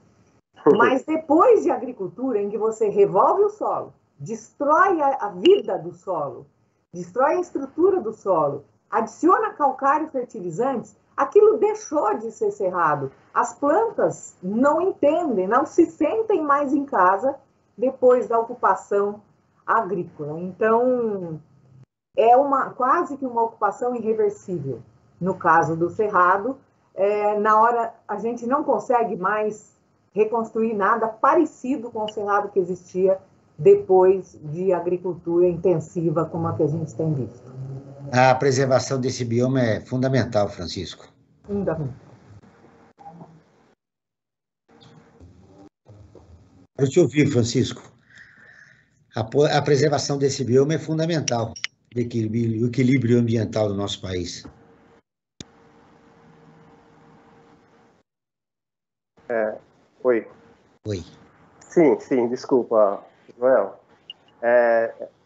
Mas depois de agricultura, em que você revolve o solo, destrói a vida do solo, destrói a estrutura do solo, adiciona calcário e fertilizantes, aquilo deixou de ser cerrado. As plantas não entendem, não se sentem mais em casa depois da ocupação agrícola. Então, é quase que uma ocupação irreversível. No caso do Cerrado, na hora a gente não consegue mais reconstruir nada parecido com o Cerrado que existia depois de agricultura intensiva como a que a gente tem visto. A preservação desse bioma é fundamental, Francisco. Fundamental. Eu te ouvi, Francisco. A preservação desse bioma é fundamental, o equilíbrio ambiental do nosso país. Oi. Oi. Sim, desculpa, Joel.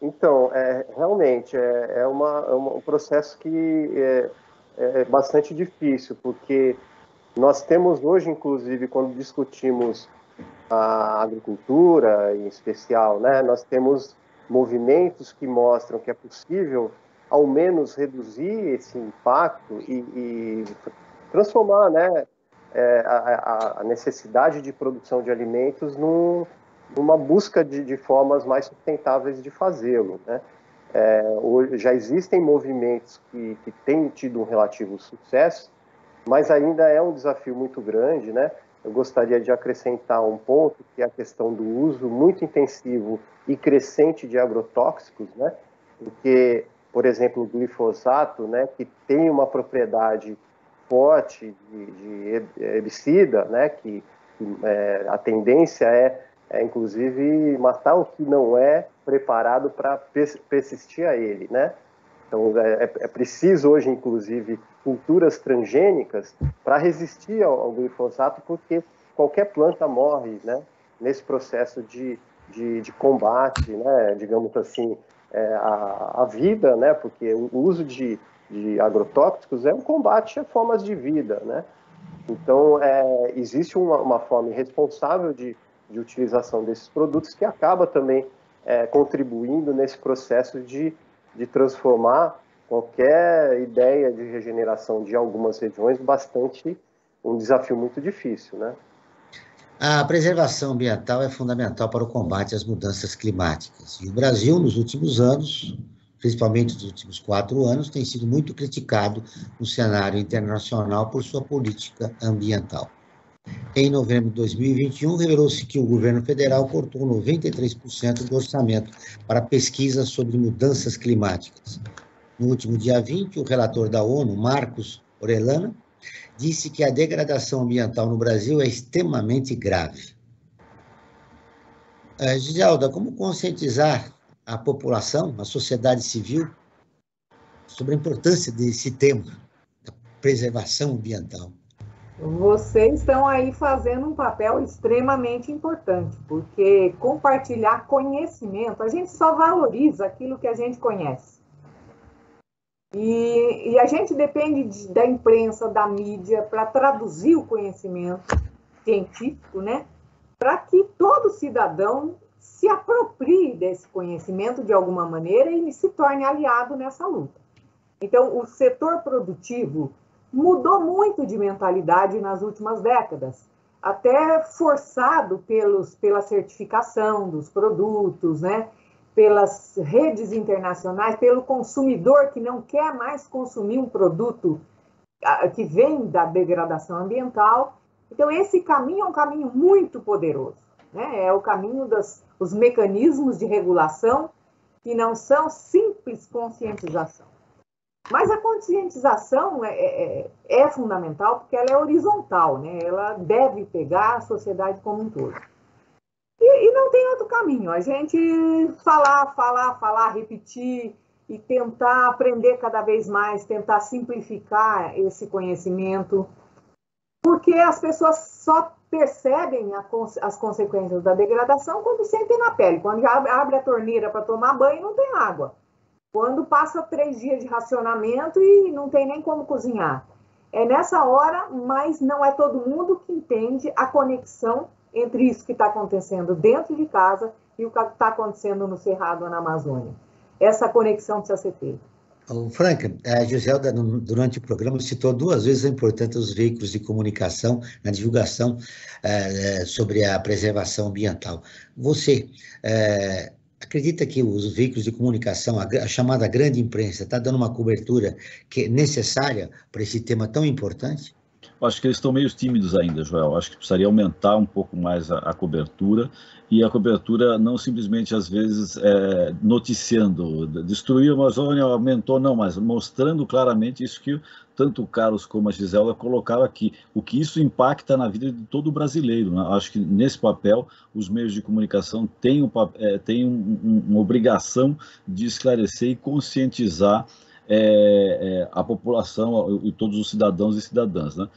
Então, realmente, um processo que é bastante difícil, porque nós temos hoje, inclusive, quando discutimos a agricultura, em especial, né, nós temos movimentos que mostram que é possível, ao menos, reduzir esse impacto e transformar, né, a necessidade de produção de alimentos numa busca de formas mais sustentáveis de fazê-lo, né? Hoje já existem movimentos que têm tido um relativo sucesso, mas ainda é um desafio muito grande, né? Eu gostaria de acrescentar um ponto, que é a questão do uso muito intensivo e crescente de agrotóxicos, né? Porque, por exemplo, o glifosato, né, que tem uma propriedade forte de herbicida, né, que a tendência é inclusive matar o que não é preparado para persistir a ele, né? Então é preciso hoje, inclusive, culturas transgênicas para resistir ao glifosato, porque qualquer planta morre, né, nesse processo de combate, né, digamos assim, a vida, né, porque o uso de agrotóxicos é um combate a formas de vida, né? Então, existe uma forma irresponsável de utilização desses produtos que acaba também contribuindo nesse processo de transformar qualquer ideia de regeneração de algumas regiões um desafio muito difícil, né? A preservação ambiental é fundamental para o combate às mudanças climáticas. E o Brasil, nos últimos anos, principalmente nos últimos 4 anos, tem sido muito criticado no cenário internacional por sua política ambiental. Em novembro de 2021, revelou-se que o governo federal cortou 93% do orçamento para pesquisas sobre mudanças climáticas. No último dia 20, o relator da ONU, Marcos Orellana, disse que a degradação ambiental no Brasil é extremamente grave. Giselda, como conscientizar a população, a sociedade civil, sobre a importância desse tema, da preservação ambiental? Vocês estão aí fazendo um papel extremamente importante, porque compartilhar conhecimento, a gente só valoriza aquilo que a gente conhece. E a gente depende da imprensa, da mídia, para traduzir o conhecimento científico, né? Para que todo cidadão se aproprie desse conhecimento de alguma maneira e se torne aliado nessa luta. Então, o setor produtivo mudou muito de mentalidade nas últimas décadas. até forçado pela certificação dos produtos, né? Pelas redes internacionais, pelo consumidor que não quer mais consumir um produto que vem da degradação ambiental. Então, esse caminho é um caminho muito poderoso, né? É o caminho dos mecanismos de regulação que não são simples conscientização. Mas a conscientização é fundamental porque ela é horizontal, né? Ela deve pegar a sociedade como um todo. E não tem outro caminho. A gente falar, repetir e tentar aprender cada vez mais, tentar simplificar esse conhecimento, porque as pessoas só percebem as consequências da degradação quando sentem na pele, quando já abre a torneira para tomar banho e não tem água, quando passa 3 dias de racionamento e não tem nem como cozinhar. É nessa hora, mas não é todo mundo que entende a conexão entre isso que está acontecendo dentro de casa e o que está acontecendo no Cerrado ou na Amazônia. Essa conexão precisa ser feita. Franca, a Giselda, durante o programa, citou 2 vezes a importância dos veículos de comunicação na divulgação sobre a preservação ambiental. Você acredita que os veículos de comunicação, a chamada grande imprensa, está dando uma cobertura que é necessária para esse tema tão importante? Acho que eles estão meio tímidos ainda, Joel. Acho que precisaria aumentar um pouco mais a cobertura, e a cobertura não simplesmente, às vezes, noticiando, destruiu a Amazônia, aumentou, não, mas mostrando claramente isso que tanto o Carlos como a Giselda colocaram aqui, o que isso impacta na vida de todo brasileiro, né? Acho que nesse papel os meios de comunicação têm uma obrigação de esclarecer e conscientizar a população e todos os cidadãos e cidadãs, né?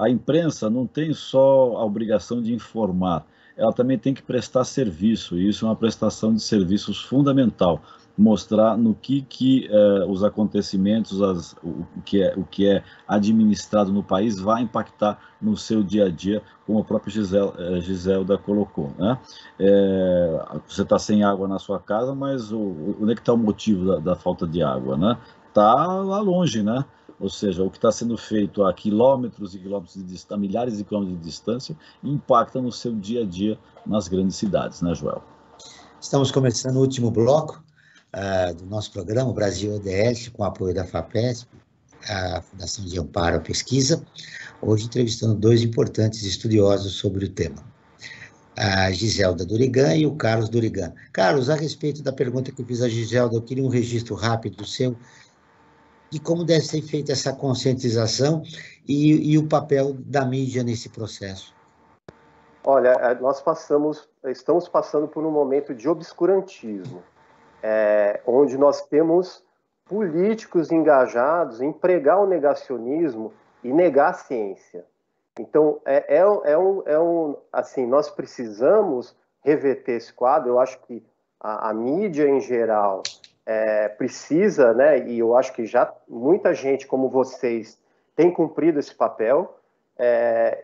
A imprensa não tem só a obrigação de informar, ela também tem que prestar serviço, e isso é uma prestação de serviços fundamental, mostrar no que os acontecimentos, o que é administrado no país vai impactar no seu dia a dia, como a própria Giselda colocou, né? Você está sem água na sua casa, mas onde é que está o motivo da falta de água, né? Está lá longe, né? Ou seja, o que está sendo feito a quilômetros e quilômetros de distância, milhares de quilômetros de distância, impacta no seu dia a dia nas grandes cidades, né, Joel? Estamos começando o último bloco do nosso programa, Brasil ODS, com o apoio da FAPESP, a Fundação de Amparo à Pesquisa, hoje entrevistando 2 importantes estudiosos sobre o tema, a Giselda Dorigan e o Carlos Dorigan. Carlos, a respeito da pergunta que eu fiz à Giselda, eu queria um registro rápido seu de como deve ser feita essa conscientização e o papel da mídia nesse processo. Olha, nós estamos passando por um momento de obscurantismo, onde nós temos políticos engajados em pregar o negacionismo e negar a ciência. Então, assim, nós precisamos reverter esse quadro. Eu acho que a mídia em geral precisa, né, e eu acho que já muita gente como vocês tem cumprido esse papel.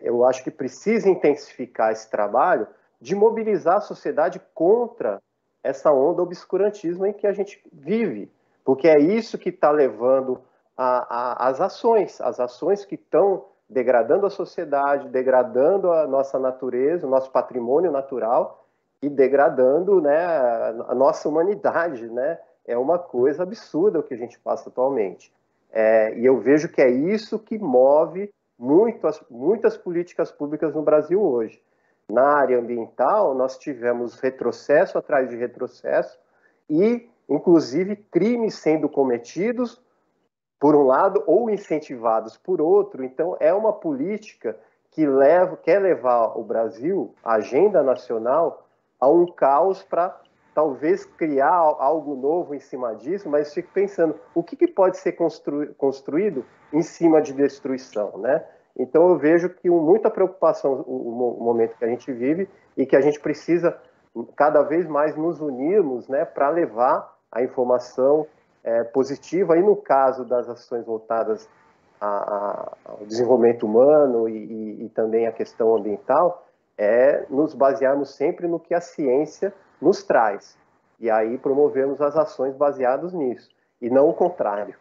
Eu acho que precisa intensificar esse trabalho de mobilizar a sociedade contra essa onda obscurantismo em que a gente vive, porque é isso que está levando as ações que estão degradando a sociedade, degradando a nossa natureza, o nosso patrimônio natural e degradando, né, a nossa humanidade, né? É uma coisa absurda o que a gente passa atualmente. E eu vejo que é isso que move muitas políticas públicas no Brasil hoje. Na área ambiental, nós tivemos retrocesso atrás de retrocesso e, inclusive, crimes sendo cometidos, por um lado, ou incentivados por outro. Então, é uma política que quer levar o Brasil, a agenda nacional, a um caos para talvez criar algo novo em cima disso, mas fico pensando, o que pode ser construído em cima de destruição, né? Então eu vejo que muita preocupação o momento que a gente vive e que a gente precisa cada vez mais nos unirmos, né, para levar a informação positiva, e no caso das ações voltadas ao desenvolvimento humano e também a questão ambiental, nos basearmos sempre no que a ciência nos traz, e aí promovemos as ações baseadas nisso, e não o contrário.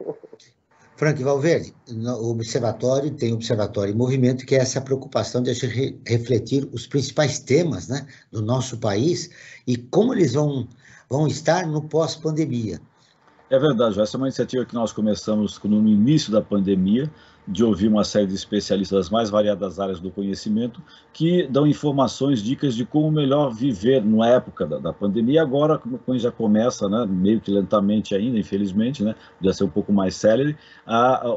Frank Valverde, o observatório tem Observatório em Movimento, que é essa preocupação de refletir os principais temas, né, do nosso país e como eles vão estar no pós-pandemia. É verdade, essa é uma iniciativa que nós começamos no início da pandemia, de ouvir uma série de especialistas das mais variadas áreas do conhecimento, que dão informações, dicas de como melhor viver na época da pandemia. Agora, quando já começa, né, meio que lentamente ainda, infelizmente, né, podia ser um pouco mais célere,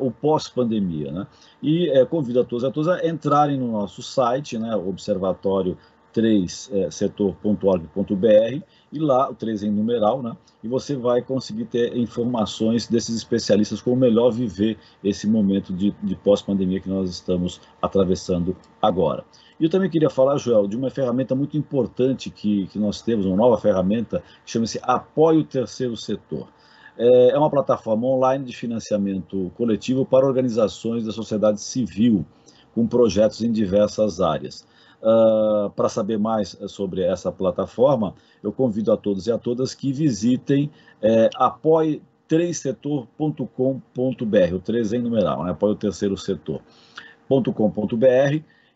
o pós-pandemia. Né? E convido a todos e a todas a entrarem no nosso site, né, observatório3setor.org.br, e lá, o 3 em numeral, né? E você vai conseguir ter informações desses especialistas como melhor viver esse momento de pós-pandemia que nós estamos atravessando agora. E eu também queria falar, Joel, de uma ferramenta muito importante que nós temos, uma nova ferramenta, que chama-se Apoio Terceiro Setor. É uma plataforma online de financiamento coletivo para organizações da sociedade civil, com projetos em diversas áreas. Para saber mais sobre essa plataforma, eu convido a todos e a todas que visitem apoie3setor.com.br, o 3 em numeral, né? Apoie o terceiro setor.com.br,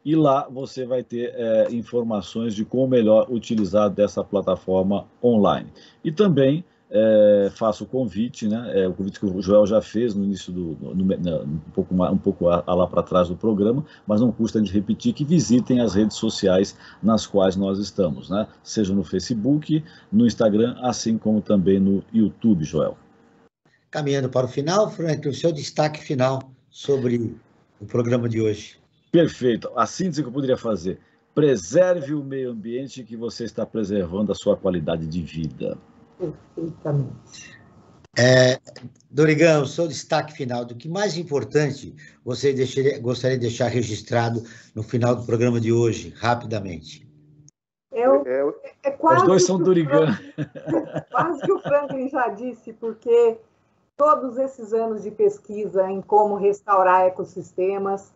e lá você vai ter informações de como melhor utilizar dessa plataforma online. E também faço o convite, né? O convite que o Joel já fez no início um pouco lá para trás do programa, mas não custa de repetir, que visitem as redes sociais nas quais nós estamos, né? Seja no Facebook, no Instagram, assim como também no YouTube, Joel. Caminhando para o final, Frank, o seu destaque final sobre o programa de hoje. Perfeito. A síntese que eu poderia fazer: preserve o meio ambiente, que você está preservando a sua qualidade de vida. Perfeitamente. Dorigão, o seu destaque final, do que mais importante você gostaria de deixar registrado no final do programa de hoje, rapidamente? Os dois são Dorigão. Quase que o Franklin já disse, porque todos esses anos de pesquisa em como restaurar ecossistemas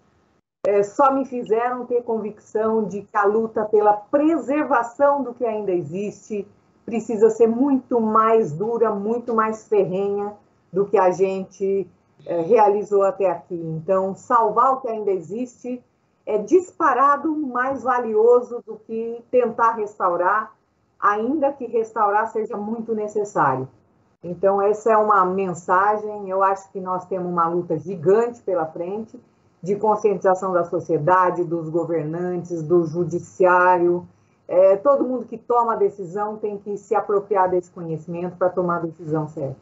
só me fizeram ter convicção de que a luta pela preservação do que ainda existe precisa ser muito mais dura, muito mais ferrenha do que a gente realizou até aqui. Então, salvar o que ainda existe é disparado mais valioso do que tentar restaurar, ainda que restaurar seja muito necessário. Então, essa é uma mensagem. Eu acho que nós temos uma luta gigante pela frente, de conscientização da sociedade, dos governantes, do judiciário. Todo mundo que toma a decisão tem que se apropriar desse conhecimento para tomar a decisão certa.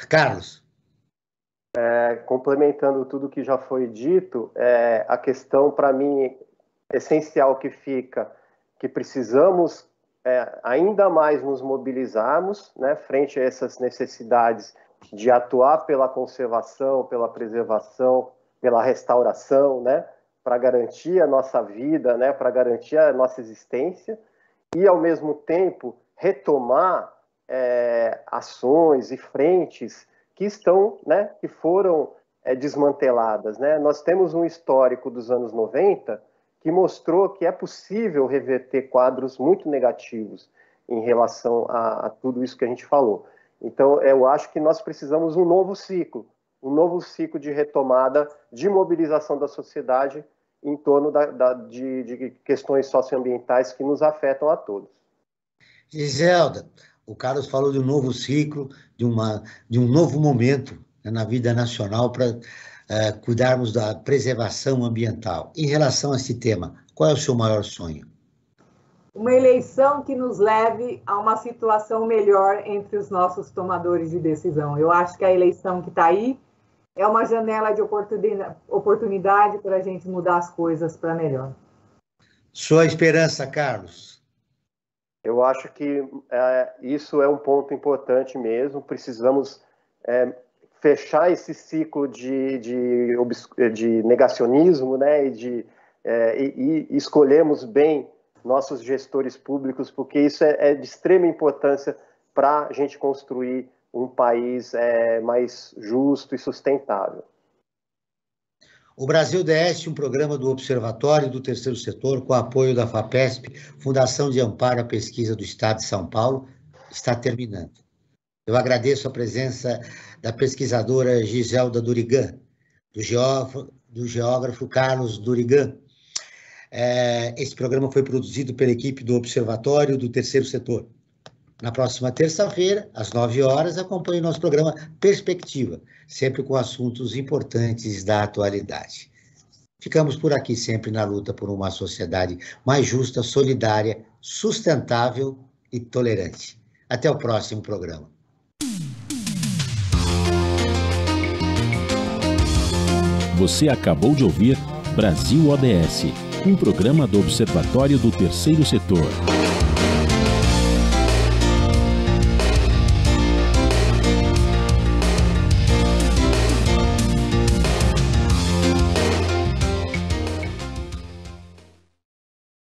Carlos. Complementando tudo que já foi dito, a questão, para mim, essencial que fica, que precisamos ainda mais nos mobilizarmos, né, frente a essas necessidades de atuar pela conservação, pela preservação, pela restauração, né, para garantir a nossa vida, né, para garantir a nossa existência, e, ao mesmo tempo, retomar ações e frentes que estão, né, que foram desmanteladas. Né? Nós temos um histórico dos anos 90 que mostrou que é possível reverter quadros muito negativos em relação a tudo isso que a gente falou. Então, eu acho que nós precisamos um novo ciclo de retomada, de mobilização da sociedade em torno de questões socioambientais que nos afetam a todos. Giselda, o Carlos falou de um novo ciclo, de um novo momento, né, na vida nacional para cuidarmos da preservação ambiental. Em relação a esse tema, qual é o seu maior sonho? Uma eleição que nos leve a uma situação melhor entre os nossos tomadores de decisão. Eu acho que a eleição que está aí é uma janela de oportunidade para a gente mudar as coisas para melhor. Sua esperança, Carlos? Eu acho que isso é um ponto importante mesmo. Precisamos fechar esse ciclo de negacionismo, né, e escolhermos bem nossos gestores públicos, porque isso é de extrema importância para a gente construir um país mais justo e sustentável. O Brasil DS, um programa do Observatório do Terceiro Setor, com apoio da FAPESP, Fundação de Amparo à Pesquisa do Estado de São Paulo, está terminando. Eu agradeço a presença da pesquisadora Giselda Durigan, do geógrafo Carlos Durigan. Esse programa foi produzido pela equipe do Observatório do Terceiro Setor. Na próxima terça-feira, às 9 horas, acompanhe o nosso programa Perspectiva, sempre com assuntos importantes da atualidade. Ficamos por aqui sempre na luta por uma sociedade mais justa, solidária, sustentável e tolerante. Até o próximo programa. Você acabou de ouvir Brasil ODS, um programa do Observatório do Terceiro Setor.